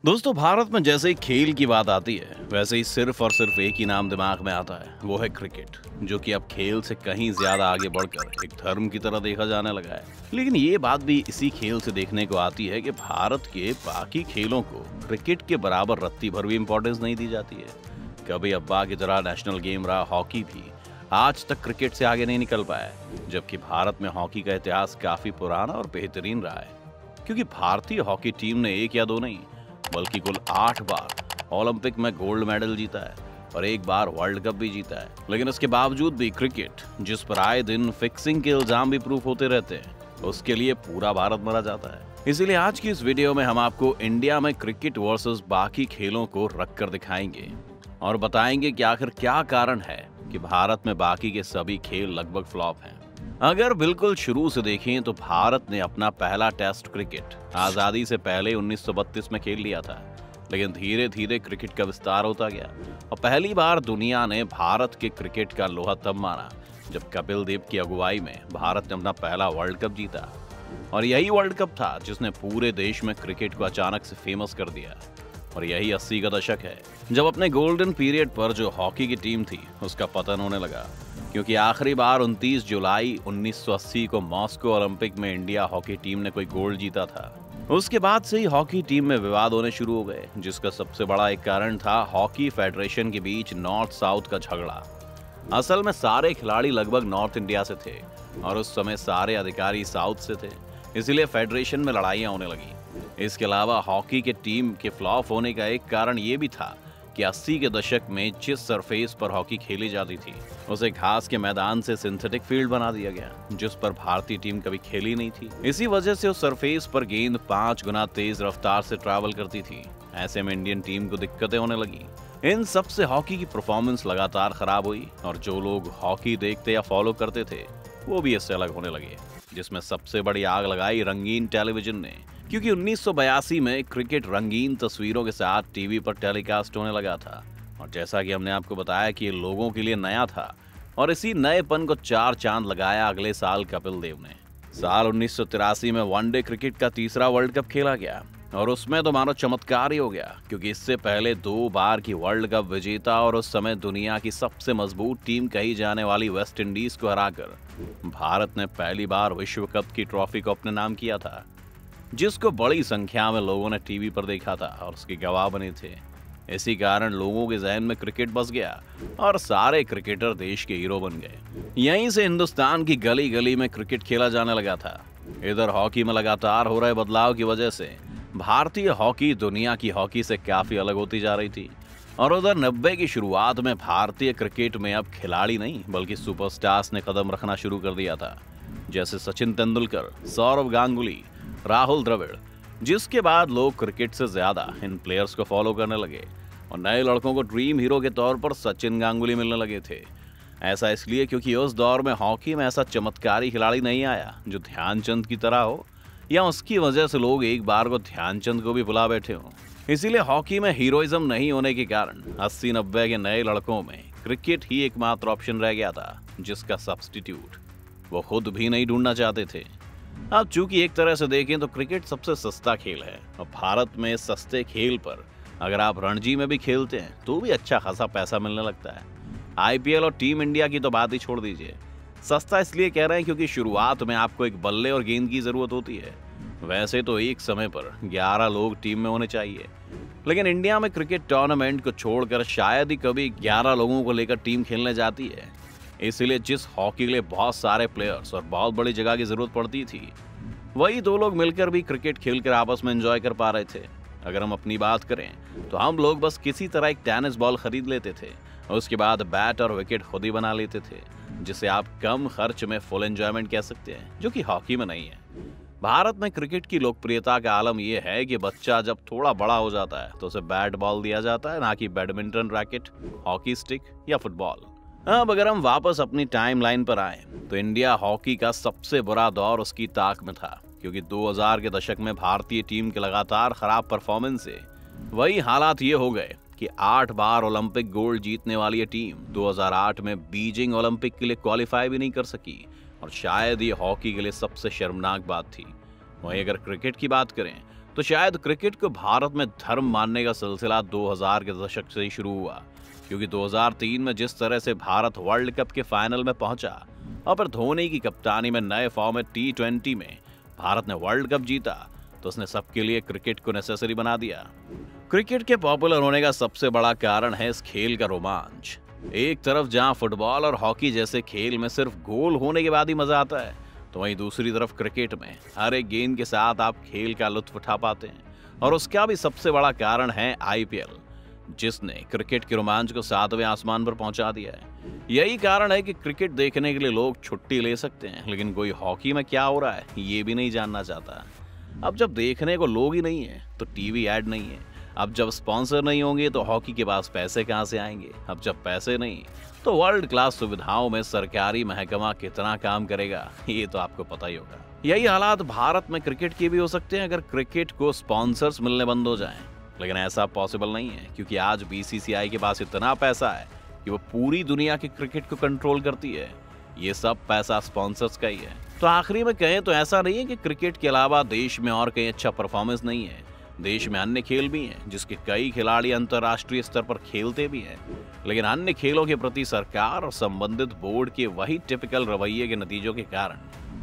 दोस्तों, भारत में जैसे ही खेल की बात आती है वैसे ही सिर्फ और सिर्फ एक ही नाम दिमाग में आता है, वो है क्रिकेट, जो कि अब खेल से कहीं ज्यादा आगे बढ़कर एक धर्म की तरह देखा जाने लगा है। लेकिन ये बात भी इसी खेल से देखने को आती है कि भारत के बाकी खेलों को क्रिकेट के बराबर रत्ती भर भी इम्पोर्टेंस नहीं दी जाती है। कभी अब्बा की तरह नेशनल गेम रहा हॉकी भी आज तक क्रिकेट से आगे नहीं निकल पाया है, जबकि भारत में हॉकी का इतिहास काफी पुराना और बेहतरीन रहा है। क्योंकि भारतीय हॉकी टीम ने एक या दो नहीं बल्कि कुल 8 बार ओलंपिक में गोल्ड मेडल जीता है और एक बार वर्ल्ड कप भी जीता है। लेकिन इसके बावजूद भी क्रिकेट, जिस पर आए दिन फिक्सिंग के इल्जाम भी प्रूफ होते रहते हैं, उसके लिए पूरा भारत मरा जाता है। इसीलिए आज की इस वीडियो में हम आपको इंडिया में क्रिकेट वर्सेस बाकी खेलों को रख कर दिखाएंगे और बताएंगे कि आखिर क्या कारण है कि भारत में बाकी के सभी खेल लगभग फ्लॉप हैं। अगर बिल्कुल शुरू से देखें तो भारत ने अपना पहला टेस्ट क्रिकेट आजादी से पहले 1932 में खेल लिया था, लेकिन धीरे धीरे क्रिकेट का विस्तार होता गया और पहली बार दुनिया ने भारत के क्रिकेट का लोहा तब माना जब कपिल देव की अगुवाई में भारत ने अपना पहला वर्ल्ड कप जीता। और यही वर्ल्ड कप था जिसने पूरे देश में क्रिकेट को अचानक से फेमस कर दिया। और यही 80 का दशक है जब अपने गोल्डन पीरियड पर जो हॉकी की टीम थी उसका पतन होने लगा, क्योंकि आखिरी बार 29 जुलाई 1980 को मॉस्को ओलंपिक में इंडिया हॉकी टीम ने कोई गोल्ड जीता था। उसके बाद से ही हॉकी टीम में विवाद होने शुरू हो गए, जिसका सबसे बड़ा एक कारण था हॉकी फेडरेशन के बीच नॉर्थ साउथ का झगड़ा। असल में सारे खिलाड़ी लगभग नॉर्थ इंडिया से थे और उस समय सारे अधिकारी साउथ से थे, इसीलिए फेडरेशन में लड़ाइयां होने लगी। इसके अलावा हॉकी के टीम के फ्लॉप होने का एक कारण ये भी था कि 80 के दशक में जिस सरफेस पर हॉकी खेली जाती थी उसे घास के मैदान से सिंथेटिक फील्ड बना दिया गया, जिस पर भारतीय टीम कभी खेली नहीं थी। इसी वजह से उस सरफेस पर गेंद 5 गुना तेज रफ्तार से ट्रैवल करती थी। ऐसे में इंडियन टीम को दिक्कतें होने लगी। इन सब से हॉकी की परफॉर्मेंस लगातार खराब हुई और जो लोग हॉकी देखते या फॉलो करते थे वो भी इससे अलग होने लगे, जिसमें सबसे बड़ी आग लगाई रंगीन टेलीविजन ने। क्योंकि 1982 में क्रिकेट रंगीन तस्वीरों के साथ टीवी पर टेलीकास्ट होने लगा था और जैसा कि हमने आपको बताया कि ये लोगों के लिए नया था और इसी नएपन को 4 चांद लगाया अगले साल कपिल देव ने। साल 1983 में वनडे क्रिकेट का तीसरा वर्ल्ड कप खेला गया और उसमें तो मानो चमत्कार ही हो गया, क्योंकि इससे पहले 2 बार की वर्ल्ड कप विजेता और उस समय दुनिया की सबसे मजबूत टीम कही जाने वाली वेस्ट इंडीज को हराकर भारत ने पहली बार विश्व कप की ट्रॉफी को अपने नाम किया था, जिसको बड़ी संख्या में लोगों ने टीवी पर देखा था और उसके गवाह बने थे। इसी कारण लोगों के जहन में क्रिकेट बस गया और सारे क्रिकेटर देश के हीरो बन गए। यहीं से हिंदुस्तान की गली गली में क्रिकेट खेला जाने लगा था। इधर हॉकी में लगातार हो रहे बदलाव की वजह से भारतीय हॉकी दुनिया की हॉकी से काफी अलग होती जा रही थी और उधर 90 की शुरुआत में भारतीय क्रिकेट में अब खिलाड़ी नहीं बल्कि सुपरस्टार्स ने कदम रखना शुरू कर दिया था, जैसे सचिन तेंदुलकर, सौरव गांगुली, राहुल द्रविड़, जिसके बाद लोग क्रिकेट से ज्यादा इन प्लेयर्स को फॉलो करने लगे और नए लड़कों को ड्रीम हीरो के तौर पर सचिन गांगुली मिलने लगे थे। ऐसा इसलिए क्योंकि उस दौर में हॉकी में ऐसा चमत्कारी खिलाड़ी नहीं आया जो ध्यानचंद की तरह हो या उसकी वजह से लोग एक बार को ध्यानचंद को भी भुला बैठे हों। इसीलिए हॉकी में हीरोइज्म नहीं होने के कारण 80-90 के नए लड़कों में क्रिकेट ही एकमात्र ऑप्शन रह गया था, जिसका सब्स्टिट्यूट वो खुद भी नहीं ढूंढना चाहते थे। अब चूंकि एक तरह से देखें तो क्रिकेट सबसे सस्ता खेल है और भारत में सस्ते खेल पर अगर आप रणजी में भी खेलते हैं तो भी अच्छा खासा पैसा मिलने लगता है। आईपीएल और टीम इंडिया की तो बात ही छोड़ दीजिए। सस्ता इसलिए कह रहे हैं क्योंकि शुरुआत में आपको एक बल्ले और गेंद की जरूरत होती है। वैसे तो एक समय पर 11 लोग टीम में होने चाहिए, लेकिन इंडिया में क्रिकेट टूर्नामेंट को छोड़कर शायद ही कभी 11 लोगों को लेकर टीम खेलने जाती है। इसलिए जिस हॉकी के लिए बहुत सारे प्लेयर्स और बहुत बड़ी जगह की जरूरत पड़ती थी, वही 2 लोग मिलकर भी क्रिकेट खेलकर आपस में एंजॉय कर पा रहे थे। अगर हम अपनी बात करें तो हम लोग बस किसी तरह एक टेनिस बॉल खरीद लेते थे और उसके बाद बैट और विकेट खुद ही बना लेते थे, जिसे आप कम खर्च में फुल एंजॉयमेंट कह सकते हैं, जो कि हॉकी में नहीं है। भारत में क्रिकेट की लोकप्रियता का आलम यह है कि बच्चा जब थोड़ा बड़ा हो जाता है तो उसे बैट बॉल दिया जाता है, ना कि बैडमिंटन रैकेट, हॉकी स्टिक या फुटबॉल। अब अगर हम वापस अपनी टाइमलाइन पर आए तो इंडिया हॉकी का सबसे बुरा दौर उसकी ताक में था, क्योंकि 2000 के दशक में भारतीय टीम के लगातार खराब परफॉर्मेंस से वही हालात ये हो गए कि 8 बार ओलंपिक गोल्ड जीतने वाली ये टीम 2008 में बीजिंग ओलंपिक के लिए क्वालिफाई भी नहीं कर सकी और शायद ये हॉकी के लिए सबसे शर्मनाक बात थी। वहीं अगर क्रिकेट की बात करें तो शायद क्रिकेट को भारत में धर्म मानने का सिलसिला 2000 के दशक से ही शुरू हुआ, क्योंकि 2003 में जिस तरह से भारत वर्ल्ड कप के फाइनल में पहुंचा और फिर धोनी की कप्तानी में नए फॉर्मेट T20 में भारत ने वर्ल्ड कप जीता, तो उसने सबके लिए क्रिकेट को नेसेसरी बना दिया। क्रिकेट के पॉपुलर होने का सबसे बड़ा कारण है इस खेल का रोमांच। एक तरफ जहां फुटबॉल और हॉकी जैसे खेल में सिर्फ गोल होने के बाद ही मजा आता है, तो वहीं दूसरी तरफ क्रिकेट में हर एक गेंद के साथ आप खेल का लुत्फ उठा पाते हैं। और उसका भी सबसे बड़ा कारण है IPL, जिसने क्रिकेट के रोमांच को 7वें आसमान पर पहुंचा दिया है। यही कारण है कि क्रिकेट देखने के लिए लोग छुट्टी ले सकते हैं, लेकिन कोई हॉकी में क्या हो रहा है ये भी नहीं जानना चाहता। अब जब देखने को लोग ही नहीं है तो टीवी ऐड नहीं है। अब जब स्पॉन्सर नहीं होंगे तो हॉकी के पास पैसे कहां से आएंगे। अब जब पैसे नहीं तो वर्ल्ड क्लास सुविधाओं में सरकारी महकमा कितना काम करेगा, ये तो आपको पता ही होगा। यही हालात भारत में क्रिकेट के भी हो सकते हैं अगर क्रिकेट को स्पॉन्सर्स मिलने बंद हो जाएं। लेकिन ऐसा पॉसिबल नहीं है, क्योंकि आज BCCI के पास इतना पैसा है कि वो पूरी दुनिया के क्रिकेट को कंट्रोल करती है। ये सब पैसा स्पॉन्सर्स का ही है। तो आखिरी में कहें तो ऐसा नहीं है कि क्रिकेट के अलावा देश में और कहीं अच्छा परफॉर्मेंस नहीं है। देश में अन्य खेल भी हैं जिसके कई खिलाड़ी अंतर्राष्ट्रीय स्तर पर खेलते भी हैं, लेकिन अन्य खेलों के प्रति सरकार और संबंधित बोर्ड के वही टिपिकल रवैये के नतीजों के कारण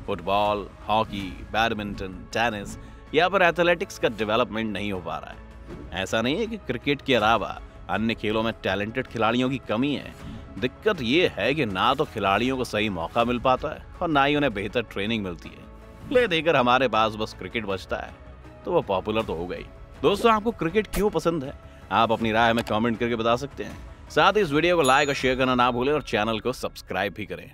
फुटबॉल, हॉकी, बैडमिंटन, टेनिस या फिर एथलेटिक्स का डेवलपमेंट नहीं हो पा रहा है। ऐसा नहीं है कि क्रिकेट के अलावा अन्य खेलों में टैलेंटेड खिलाड़ियों की कमी है। दिक्कत ये है कि ना तो खिलाड़ियों को सही मौका मिल पाता है और ना ही उन्हें बेहतर ट्रेनिंग मिलती है। ले देकर हमारे पास बस क्रिकेट बचता है, तो वो पॉपुलर तो हो गई। दोस्तों, आपको क्रिकेट क्यों पसंद है? आप अपनी राय हमें कमेंट करके बता सकते हैं। साथ ही इस वीडियो को लाइक और शेयर करना ना भूलें और चैनल को सब्सक्राइब भी करें।